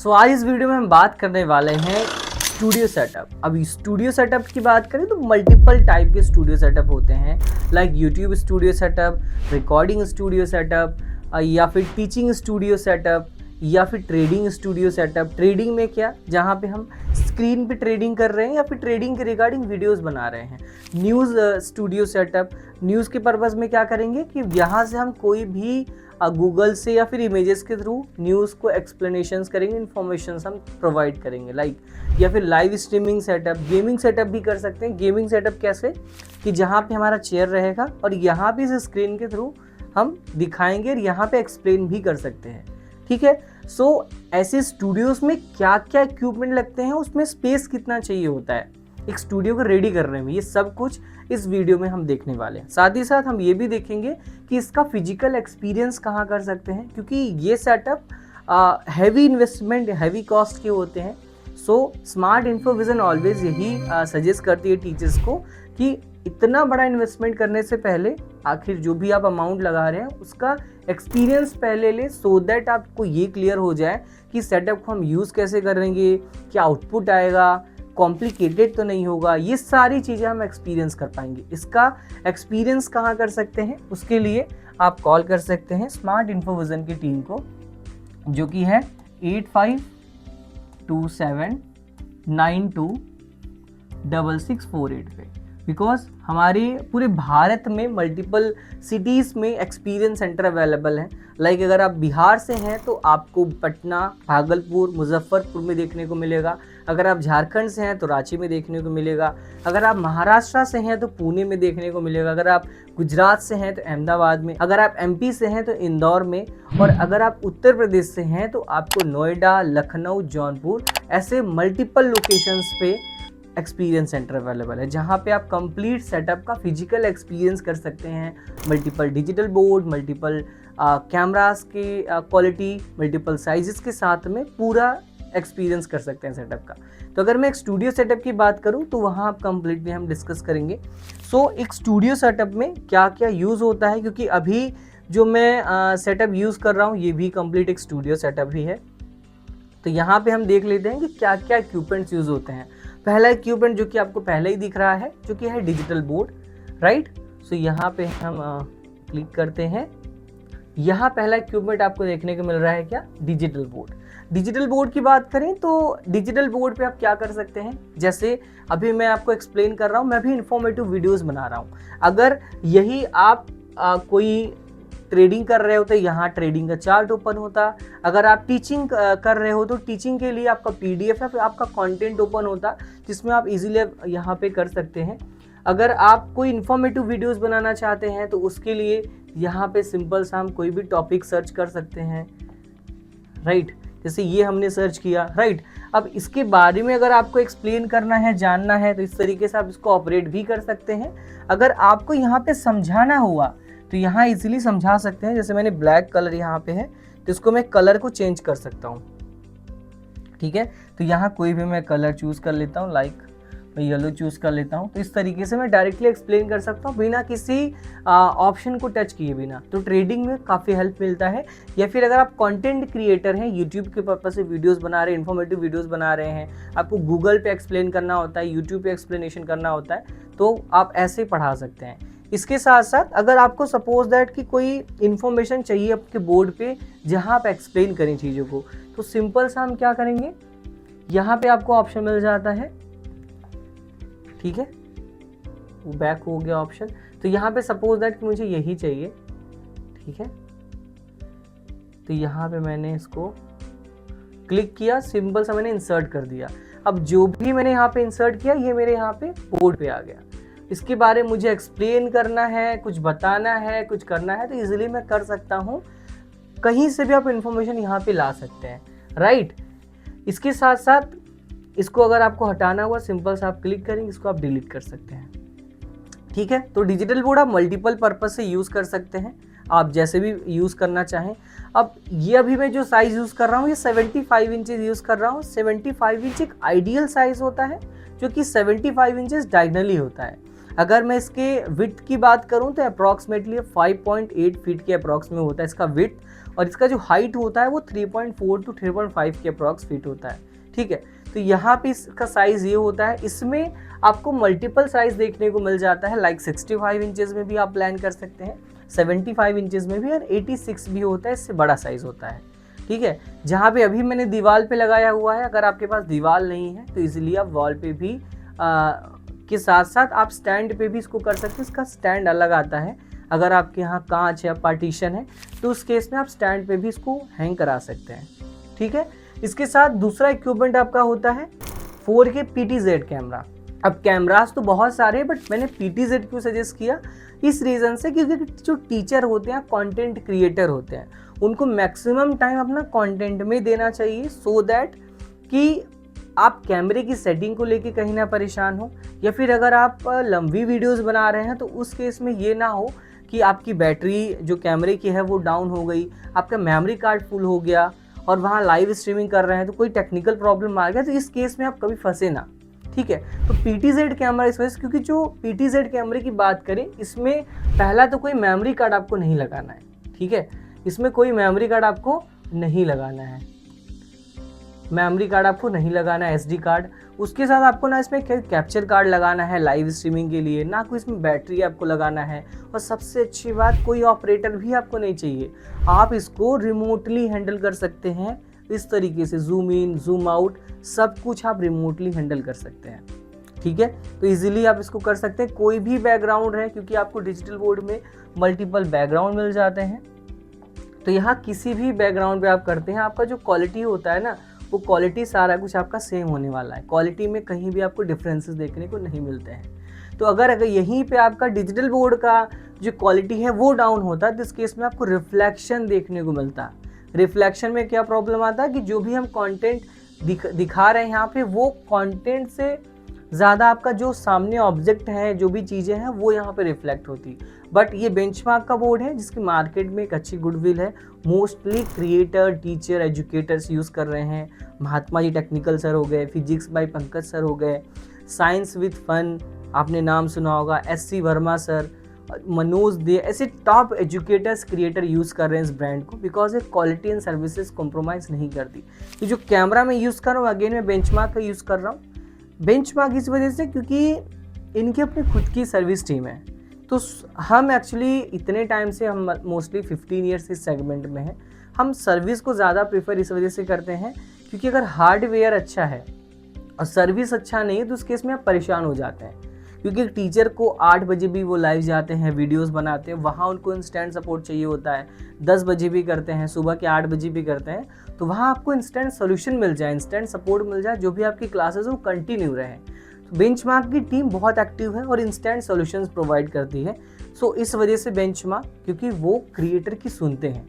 सो आज इस वीडियो में हम बात करने वाले हैं स्टूडियो सेटअप। अभी स्टूडियो सेटअप की बात करें तो मल्टीपल टाइप के स्टूडियो सेटअप होते हैं, like YouTube studio setup, recording studio setup, या फिर टीचिंग स्टूडियो सेटअप, या फिर ट्रेडिंग स्टूडियो सेटअप। ट्रेडिंग में क्या, जहाँ पे हम स्क्रीन पे ट्रेडिंग कर रहे हैं या फिर ट्रेडिंग के रिगार्डिंग वीडियोस बना रहे हैं। न्यूज़ स्टूडियो सेटअप, न्यूज़ के पर्पज़ में क्या करेंगे कि यहाँ से हम कोई भी गूगल से या फिर इमेजेस के थ्रू न्यूज़ को एक्सप्लेनेशंस करेंगे, इन्फॉर्मेशंस हम प्रोवाइड करेंगे लाइक। या फिर live streaming setup, gaming setup भी कर सकते हैं। गेमिंग सेटअप कैसे कि जहाँ पे हमारा चेयर रहेगा और यहाँ पे इस स्क्रीन के थ्रू हम दिखाएंगे और यहाँ पे एक्सप्लेन भी कर सकते हैं, ठीक है। सो ऐसे स्टूडियोज में क्या क्या इक्विपमेंट लगते हैं, उसमें स्पेस कितना चाहिए होता है एक स्टूडियो को रेडी करने में, ये सब कुछ इस वीडियो में हम देखने वाले हैं। साथ ही साथ हम ये भी देखेंगे कि इसका फिजिकल एक्सपीरियंस कहाँ कर सकते हैं, क्योंकि ये setup heavy investment, heavy cost के होते हैं। So smart info vision always यही सजेस्ट करती है टीचर्स को कि इतना बड़ा इन्वेस्टमेंट करने से पहले आखिर जो भी आप अमाउंट लगा रहे हैं उसका एक्सपीरियंस पहले ले, सो दैट आपको ये क्लियर हो जाए कि सेटअप को हम यूज़ कैसे करेंगे, क्या आउटपुट आएगा, कॉम्प्लिकेटेड तो नहीं होगा। ये सारी चीज़ें हम एक्सपीरियंस कर पाएंगे। इसका एक्सपीरियंस कहाँ कर सकते हैं, उसके लिए आप कॉल कर सकते हैं स्मार्ट इन्फो विजन की टीम को, जो कि है 8527926648 पे। बिकॉज हमारे पूरे भारत में मल्टीपल सिटीज़ में एक्सपीरियंस सेंटर अवेलेबल हैं। लाइक अगर आप बिहार से हैं तो आपको पटना, भागलपुर, मुजफ्फरपुर में देखने को मिलेगा। अगर आप झारखंड से हैं तो रांची में देखने को मिलेगा। अगर आप महाराष्ट्र से हैं तो पुणे में देखने को मिलेगा। अगर आप गुजरात से हैं तो अहमदाबाद में। अगर आप एमपी से हैं तो इंदौर में। और अगर आप उत्तर प्रदेश से हैं तो आपको नोएडा, लखनऊ, जौनपुर, ऐसे मल्टीपल लोकेशंस पे एक्सपीरियंस सेंटर अवेलेबल है, जहाँ पे आप कंप्लीट सेटअप का फिजिकल एक्सपीरियंस कर सकते हैं। Multiple digital board, multiple cameras की क्वालिटी, मल्टीपल साइजेस के साथ में पूरा एक्सपीरियंस कर सकते हैं सेटअप का। तो अगर मैं एक स्टूडियो सेटअप की बात करूं तो वहाँ आप कंप्लीटली हम डिस्कस करेंगे। सो एक स्टूडियो सेटअप में क्या क्या यूज़ होता है, क्योंकि अभी जो मैं सेटअप यूज़ कर रहा हूँ ये भी कंप्लीट एक स्टूडियो सेटअप ही है। तो यहाँ पे हम देख लेते हैं कि क्या क्या इक्विपमेंट्स यूज़ होते हैं। पहला इक्विपमेंट जो कि आपको पहले ही दिख रहा है, जो कि है डिजिटल बोर्ड, राइट। सो यहाँ पे हम क्लिक करते हैं। यहाँ पहला इक्विपमेंट आपको देखने को मिल रहा है, क्या, डिजिटल बोर्ड। डिजिटल बोर्ड की बात करें तो डिजिटल बोर्ड पे आप क्या कर सकते हैं, जैसे अभी मैं आपको एक्सप्लेन कर रहा हूँ, मैं भी इन्फॉर्मेटिव वीडियोस बना रहा हूँ। अगर यही आप कोई ट्रेडिंग कर रहे हो तो यहाँ ट्रेडिंग का चार्ट ओपन होता। अगर आप टीचिंग कर रहे हो तो टीचिंग के लिए आपका PDF या फिर आपका कंटेंट ओपन होता, जिसमें आप इजीली यहाँ पे कर सकते हैं। अगर आप कोई इन्फॉर्मेटिव वीडियोस बनाना चाहते हैं तो उसके लिए यहाँ पे सिंपल सा हम कोई भी टॉपिक सर्च कर सकते हैं, राइट। जैसे ये हमने सर्च किया, राइट। अब इसके बारे में अगर आपको एक्सप्लेन करना है, जानना है, तो इस तरीके से आप इसको ऑपरेट भी कर सकते हैं। अगर आपको यहाँ पे समझाना हुआ तो यहाँ इजीली समझा सकते हैं। जैसे मैंने ब्लैक कलर यहाँ पे है तो इसको मैं कलर को चेंज कर सकता हूँ, ठीक है। तो यहाँ कोई भी मैं कलर चूज़ कर लेता हूँ, लाइक मैं येलो चूज़ कर लेता हूँ। तो इस तरीके से मैं डायरेक्टली एक्सप्लेन कर सकता हूँ बिना किसी ऑप्शन को टच किए बिना। तो ट्रेडिंग में काफ़ी हेल्प मिलता है। या फिर अगर आप कंटेंट क्रिएटर हैं, यूट्यूब के पर्पज़ से वीडियोस बना रहे हैं, इन्फॉर्मेटिव वीडियोस बना रहे हैं, आपको गूगल पे एक्सप्लेन करना होता है, यूट्यूब पे एक्सप्लेनेशन करना होता है, तो आप ऐसे पढ़ा सकते हैं। इसके साथ साथ अगर आपको सपोज दैट कि कोई इन्फॉर्मेशन चाहिए आपके बोर्ड पे जहाँ आप एक्सप्लेन करें चीज़ों को, तो सिंपल सा हम क्या करेंगे, यहाँ पे आपको ऑप्शन मिल जाता है, ठीक है, वो बैक हो गया ऑप्शन। तो यहाँ पे सपोज दैट कि मुझे यही चाहिए, ठीक है। तो यहाँ पे मैंने इसको क्लिक किया, सिंपल सा मैंने इंसर्ट कर दिया। अब जो भी मैंने यहाँ पे इंसर्ट किया ये मेरे यहाँ पे बोर्ड पे आ गया। इसके बारे में मुझे एक्सप्लेन करना है, कुछ बताना है, कुछ करना है, तो इजीली मैं कर सकता हूँ। कहीं से भी आप इन्फॉर्मेशन यहाँ पे ला सकते हैं, राइट। इसके साथ साथ इसको अगर आपको हटाना हुआ, सिंपल सा आप क्लिक करेंगे, इसको आप डिलीट कर सकते हैं, ठीक है। तो डिजिटल बोर्ड आप मल्टीपल पर्पज से यूज़ कर सकते हैं, आप जैसे भी यूज़ करना चाहें। अब ये अभी मैं जो साइज़ यूज़ कर रहा हूँ ये 75 इंचेस यूज़ कर रहा हूँ। 75 इंच एक आइडियल साइज़ होता है, जो कि 75 इंचेस डायगनली होता है। अगर मैं इसके विड्थ की बात करूं तो अप्रॉक्सीमेटली 5.8 फीट के अप्रॉक्स में होता है इसका विड्थ, और इसका जो हाइट होता है वो 3.4 टू 3.5 के अप्रॉक्स फीट होता है। ठीक है, तो यहाँ पे इसका साइज़ ये होता है। इसमें आपको मल्टीपल साइज़ देखने को मिल जाता है, लाइक 65 इंचेस में भी आप प्लान कर सकते हैं, 75 इंचेस में भी, और 86 भी होता है, इससे बड़ा साइज़ होता है। ठीक है, जहाँ पे अभी मैंने दीवार पे लगाया हुआ है, अगर आपके पास दीवार नहीं है तो इजीली आप वॉल पे भी के साथ साथ आप स्टैंड पे भी इसको कर सकते हैं। इसका स्टैंड अलग आता है, अगर आपके यहाँ कांच या पार्टीशन है तो उस केस में आप स्टैंड पे भी इसको हैंग करा सकते हैं। ठीक है, इसके साथ दूसरा इक्विपमेंट आपका होता है 4K PTZ कैमरा। अब कैमरास तो बहुत सारे हैं, बट मैंने PTZ क्यों सजेस्ट किया, इस रीज़न से क्योंकि जो टीचर होते हैं, कंटेंट क्रिएटर होते हैं, उनको मैक्सिमम टाइम अपना कंटेंट में देना चाहिए, सो दैट कि आप कैमरे की सेटिंग को लेके कहीं ना परेशान हो, या फिर अगर आप लंबी वीडियोस बना रहे हैं तो उस केस में ये ना हो कि आपकी बैटरी जो कैमरे की है वो डाउन हो गई, आपका मेमोरी कार्ड फुल हो गया और वहाँ लाइव स्ट्रीमिंग कर रहे हैं तो कोई टेक्निकल प्रॉब्लम आ गया, तो इस केस में आप कभी फंसे ना। ठीक है, तो PTZ कैमरा इस वजह से, क्योंकि जो PTZ कैमरे की बात करें, इसमें पहला तो कोई मेमोरी कार्ड आपको नहीं लगाना है। ठीक है, इसमें कोई मेमोरी कार्ड आपको नहीं लगाना है, मेमोरी कार्ड आपको नहीं लगाना है, SD कार्ड। उसके साथ आपको ना इसमें कैप्चर कार्ड लगाना है लाइव स्ट्रीमिंग के लिए, ना कोई इसमें बैटरी आपको लगाना है, और सबसे अच्छी बात, कोई ऑपरेटर भी आपको नहीं चाहिए। आप इसको रिमोटली हैंडल कर सकते हैं, इस तरीके से जूम इन जूम आउट सब कुछ आप रिमोटली हैंडल कर सकते हैं। ठीक है, तो इजीली आप इसको कर सकते हैं, कोई भी बैकग्राउंड है, क्योंकि आपको डिजिटल बोर्ड में मल्टीपल बैकग्राउंड मिल जाते हैं, तो यहाँ किसी भी बैकग्राउंड पे आप करते हैं, आपका जो क्वालिटी होता है ना, वो क्वालिटी सारा कुछ आपका सेम होने वाला है, क्वालिटी में कहीं भी आपको डिफरेंसेस देखने को नहीं मिलते हैं। तो अगर यहीं पे आपका डिजिटल बोर्ड का जो क्वालिटी है वो डाउन होता है, तो इस केस में आपको रिफ्लेक्शन देखने को मिलता है। रिफ्लेक्शन में क्या प्रॉब्लम आता है कि जो भी हम कंटेंट दिखा रहे हैं यहाँ पे, वो कंटेंट से ज़्यादा आपका जो सामने ऑब्जेक्ट है, जो भी चीज़ें हैं, वो यहाँ पे रिफ्लेक्ट होती। बट ये बेंचमार्क का बोर्ड है जिसकी मार्केट में एक अच्छी गुडविल है, mostly creator, teacher, educators use कर रहे हैं। महात्मा जी टेक्निकल सर हो गए, फिजिक्स बाय पंकज सर हो गए, साइंस विद फन आपने नाम सुना होगा, SC वर्मा सर, मनोज दे, ऐसे टॉप एजुकेटर्स क्रिएटर यूज़ कर रहे हैं इस ब्रांड को, बिकॉज ये क्वालिटी एंड सर्विसेज कॉम्प्रोमाइज़ नहीं करती। ये जो कैमरा मैं यूज़ कर रहा हूँ, अगेन मैं बेंचमार्क का यूज़ कर रहा हूँ। बेंचमार्क इस वजह से क्योंकि इनकी अपनी खुद की सर्विस टीम है, तो हम एक्चुअली इतने टाइम से, हम मोस्टली 15 ईयर्स इस सेगमेंट में हैं, हम सर्विस को ज़्यादा प्रेफर इस वजह से करते हैं, क्योंकि अगर हार्डवेयर अच्छा है और सर्विस अच्छा नहीं है तो उस केस में आप परेशान हो जाते हैं। क्योंकि टीचर को 8 बजे भी वो लाइव जाते हैं, वीडियोस बनाते हैं, वहाँ उनको इंस्टेंट सपोर्ट चाहिए होता है, 10 बजे भी करते हैं, सुबह के 8 बजे भी करते हैं, तो वहाँ आपको इंस्टेंट सोल्यूशन मिल जाए, इंस्टेंट सपोर्ट मिल जाए, जो भी आपकी क्लासेस वो कंटिन्यू रहे। तो बेंचमार्क की टीम बहुत एक्टिव है और इंस्टेंट सॉल्यूशंस प्रोवाइड करती है। सो इस वजह से बेंचमार्क, क्योंकि वो क्रिएटर की सुनते हैं।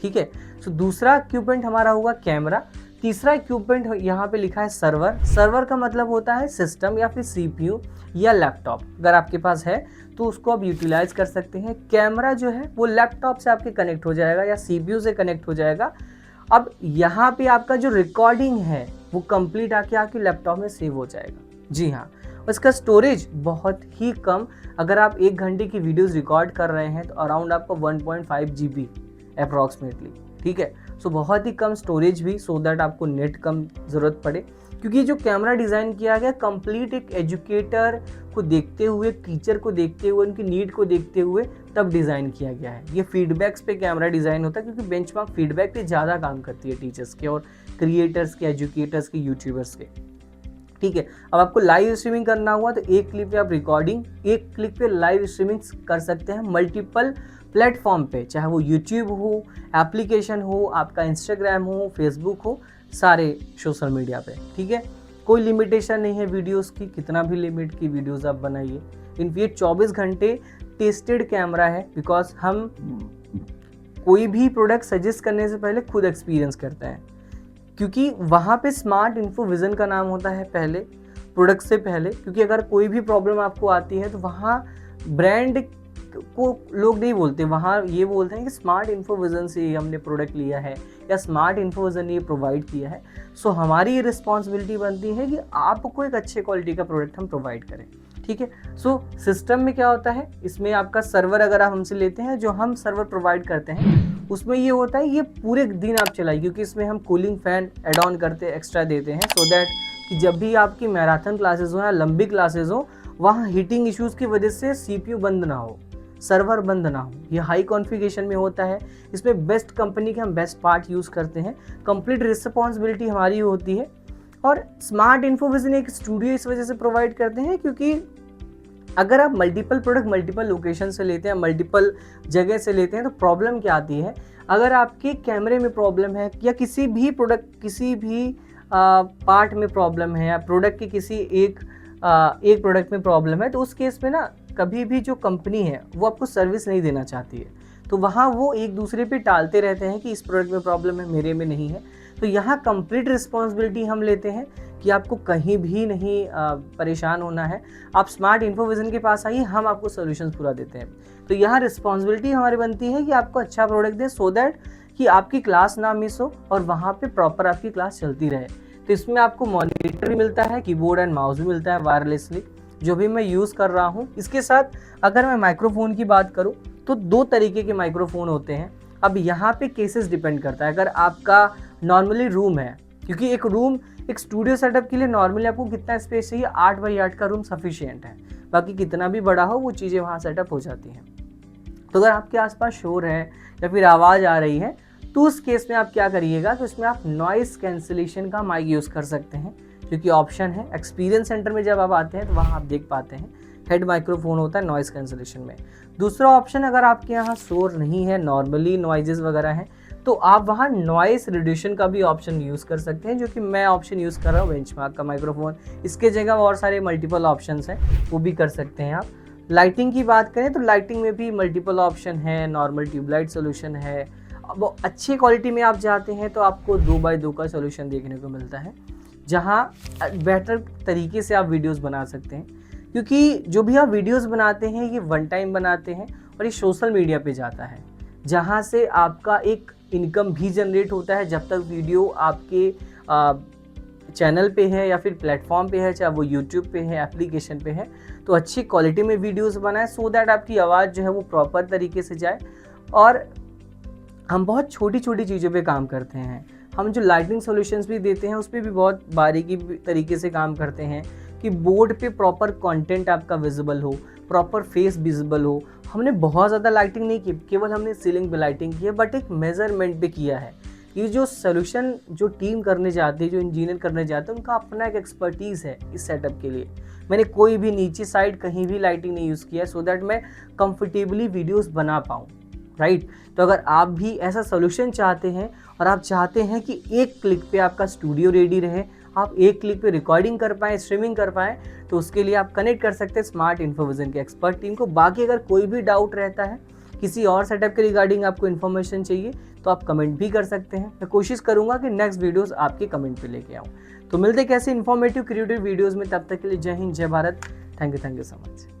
ठीक है, सो दूसरा इक्विपमेंट हमारा होगा कैमरा। तीसरा इक्विपमेंट यहाँ पे लिखा है सर्वर। सर्वर का मतलब होता है सिस्टम या फिर CPU या लैपटॉप, अगर आपके पास है तो उसको आप यूटिलाइज कर सकते हैं। कैमरा जो है वो लैपटॉप से आपके कनेक्ट हो जाएगा या CPU से कनेक्ट हो जाएगा। अब यहाँ पे आपका जो रिकॉर्डिंग है वो कंप्लीट आके आपके लैपटॉप में सेव हो जाएगा। जी हाँ, इसका स्टोरेज बहुत ही कम, अगर आप 1 घंटे की वीडियोस रिकॉर्ड कर रहे हैं तो अराउंड आपको 1.5 GB अप्रॉक्सीमेटली। ठीक है, सो बहुत ही कम स्टोरेज भी, सो दैट आपको नेट कम ज़रूरत पड़े। क्योंकि जो कैमरा डिज़ाइन किया गया कंप्लीट एक एजुकेटर को देखते हुए, टीचर को देखते हुए, उनकी नीड को देखते हुए तब डिज़ाइन किया गया है। ये फीडबैक्स पे कैमरा डिज़ाइन होता है, क्योंकि बेंचमार्क फीडबैक पे ज़्यादा काम करती है टीचर्स के और क्रिएटर्स के, एजुकेटर्स के, यूट्यूबर्स के। ठीक है, अब आपको लाइव स्ट्रीमिंग करना हुआ तो एक क्लिक पे आप रिकॉर्डिंग, एक क्लिक पे लाइव स्ट्रीमिंग कर सकते हैं मल्टीपल प्लेटफॉर्म पे, चाहे वो यूट्यूब हो, एप्लीकेशन हो, आपका इंस्टाग्राम हो, फेसबुक हो, सारे सोशल मीडिया पे। ठीक है, कोई लिमिटेशन नहीं है वीडियोस की, कितना भी लिमिट की वीडियोस आप बनाइए। इनफैक्ट 24 घंटे टेस्टेड कैमरा है, बिकॉज हम कोई भी प्रोडक्ट सजेस्ट करने से पहले खुद एक्सपीरियंस करते हैं, क्योंकि वहाँ पे स्मार्ट इन्फो विज़न का नाम होता है पहले, प्रोडक्ट से पहले। क्योंकि अगर कोई भी प्रॉब्लम आपको आती है तो वहाँ ब्रांड को लोग नहीं बोलते, वहाँ ये बोलते हैं कि स्मार्ट इन्फो विज़न से हमने प्रोडक्ट लिया है या स्मार्ट इन्फो विज़न ने ये प्रोवाइड किया है। सो हमारी ये रिस्पॉन्सिबिलिटी बनती है कि आपको एक अच्छे क्वालिटी का प्रोडक्ट हम प्रोवाइड करें। ठीक है। सो सिस्टम में क्या होता है, इसमें आपका सर्वर अगर आप हमसे लेते हैं, जो हम सर्वर प्रोवाइड करते हैं, उसमें ये होता है ये पूरे दिन आप चलाइए, क्योंकि इसमें हम कूलिंग फैन एड ऑन करते एक्स्ट्रा देते हैं, सो दैट कि जब भी आपकी मैराथन क्लासेस हो या लंबी क्लासेस हो, वहाँ हीटिंग इश्यूज़ की वजह से CPU बंद ना हो, सर्वर बंद ना हो। ये हाई कॉन्फ़िगरेशन में होता है। इसमें बेस्ट कंपनी के हम बेस्ट पार्ट यूज़ करते हैं। कंप्लीट रिस्पॉन्सिबिलिटी हमारी होती है। और स्मार्ट इन्फोविजन एक स्टूडियो इस वजह से प्रोवाइड करते हैं, क्योंकि अगर आप मल्टीपल प्रोडक्ट मल्टीपल लोकेशन से लेते हैं, मल्टीपल जगह से लेते हैं, तो प्रॉब्लम क्या आती है, अगर आपके कैमरे में प्रॉब्लम है या किसी भी प्रोडक्ट किसी भी पार्ट में प्रॉब्लम है या प्रोडक्ट की किसी एक प्रोडक्ट में प्रॉब्लम है, तो उस केस में ना कभी भी जो कंपनी है वो आपको सर्विस नहीं देना चाहती है। तो वहाँ वो एक दूसरे पे टालते रहते हैं कि इस प्रोडक्ट में प्रॉब्लम है, मेरे में नहीं है। तो यहाँ कंप्लीट रिस्पॉन्सिबिलिटी हम लेते हैं कि आपको कहीं भी नहीं परेशान होना है। आप स्मार्ट इन्फोविजन के पास आइए, हम आपको सॉल्यूशंस पूरा देते हैं। तो यहाँ रिस्पॉन्सिबिलिटी हमारी बनती है कि आपको अच्छा प्रोडक्ट दें, सो दैट कि आपकी क्लास ना मिस हो और वहाँ पे प्रॉपर आपकी क्लास चलती रहे। तो इसमें आपको मॉनिटर भी मिलता है, कीबोर्ड एंड माउस भी मिलता है वायरलेसली, जो भी मैं यूज़ कर रहा हूँ। इसके साथ अगर मैं माइक्रोफोन की बात करूँ तो 2 तरीके के माइक्रोफोन होते हैं। अब यहाँ पे केसेस डिपेंड करता है। अगर आपका नॉर्मली रूम है, क्योंकि एक स्टूडियो सेटअप के लिए नॉर्मली आपको कितना स्पेस चाहिए, 8 बाई 8 का रूम सफिशिएंट है। बाकी कितना भी बड़ा हो वो चीज़ें वहाँ सेटअप हो जाती हैं। तो अगर आपके आसपास शोर है या फिर आवाज़ आ रही है, तो उस केस में आप क्या करिएगा, तो इसमें आप नॉइस कैंसिलेशन का माइक यूज़ कर सकते हैं, क्योंकि ऑप्शन है। एक्सपीरियंस सेंटर में जब आप आते हैं तो वहाँ आप देख पाते हैं हेड माइक्रोफोन होता है नॉइस कैंसिलेशन में। दूसरा ऑप्शन, अगर आपके यहाँ शोर नहीं है, नॉर्मली नॉइजेस वगैरह हैं, तो आप वहाँ नॉइस रिड्यूशन का भी ऑप्शन यूज़ कर सकते हैं, जो कि मैं ऑप्शन यूज़ कर रहा हूँ बेंचमार्क का माइक्रोफोन। इसके जगह और सारे मल्टीपल ऑप्शंस हैं, वो भी कर सकते हैं आप। लाइटिंग की बात करें तो लाइटिंग में भी मल्टीपल ऑप्शन है, नॉर्मल ट्यूबलाइट सोल्यूशन है। अब वो अच्छी क्वालिटी में आप जाते हैं तो आपको 2x2 का सोल्यूशन देखने को मिलता है, जहाँ बेटर तरीके से आप वीडियोस बना सकते हैं, क्योंकि जो भी आप वीडियोस बनाते हैं ये वन टाइम बनाते हैं और ये सोशल मीडिया पे जाता है, जहाँ से आपका एक इनकम भी जनरेट होता है। जब तक वीडियो आपके चैनल पे है या फिर प्लेटफॉर्म पे है, चाहे वो यूट्यूब पे है, एप्लीकेशन पे है, तो अच्छी क्वालिटी में वीडियोस बनाएं, सो दैट आपकी आवाज़ जो है वो प्रॉपर तरीके से जाए। और हम बहुत छोटी छोटी चीज़ों पे काम करते हैं। हम जो लाइटिंग सॉल्यूशंस भी देते हैं उस पर भी बहुत बारीकी तरीके से काम करते हैं कि बोर्ड पे प्रॉपर कंटेंट आपका विजिबल हो, प्रॉपर फेस विजिबल हो। हमने बहुत ज़्यादा लाइटिंग नहीं की, केवल हमने सीलिंग पे लाइटिंग की है, बट एक मेजरमेंट पे किया है। ये जो सोल्यूशन जो टीम करने जाती है, जो इंजीनियर करने जाते हैं, उनका अपना एक एक्सपर्टीज़ है इस सेटअप के लिए। मैंने कोई भी नीचे साइड कहीं भी लाइटिंग नहीं यूज़ किया है, सो दैट मैं कंफर्टेबली वीडियोस बना पाऊँ, राइट। तो अगर आप भी ऐसा सोल्यूशन चाहते हैं और आप चाहते हैं कि एक क्लिक पे आपका स्टूडियो रेडी रहे, आप एक क्लिक पे रिकॉर्डिंग कर पाएँ, स्ट्रीमिंग कर पाएँ, तो उसके लिए आप कनेक्ट कर सकते हैं स्मार्ट इन्फोविजन के एक्सपर्ट टीम को। बाकी अगर कोई भी डाउट रहता है, किसी और सेटअप के रिगार्डिंग आपको इन्फॉर्मेशन चाहिए, तो आप कमेंट भी कर सकते हैं। मैं कोशिश करूंगा कि नेक्स्ट वीडियोस आपके कमेंट पे लेके आऊँ। तो मिलते कैसे इन्फॉर्मेटिव क्रिएटिव वीडियोस में, तब तक के लिए जय हिंद, जय Bharat. Thank you so much.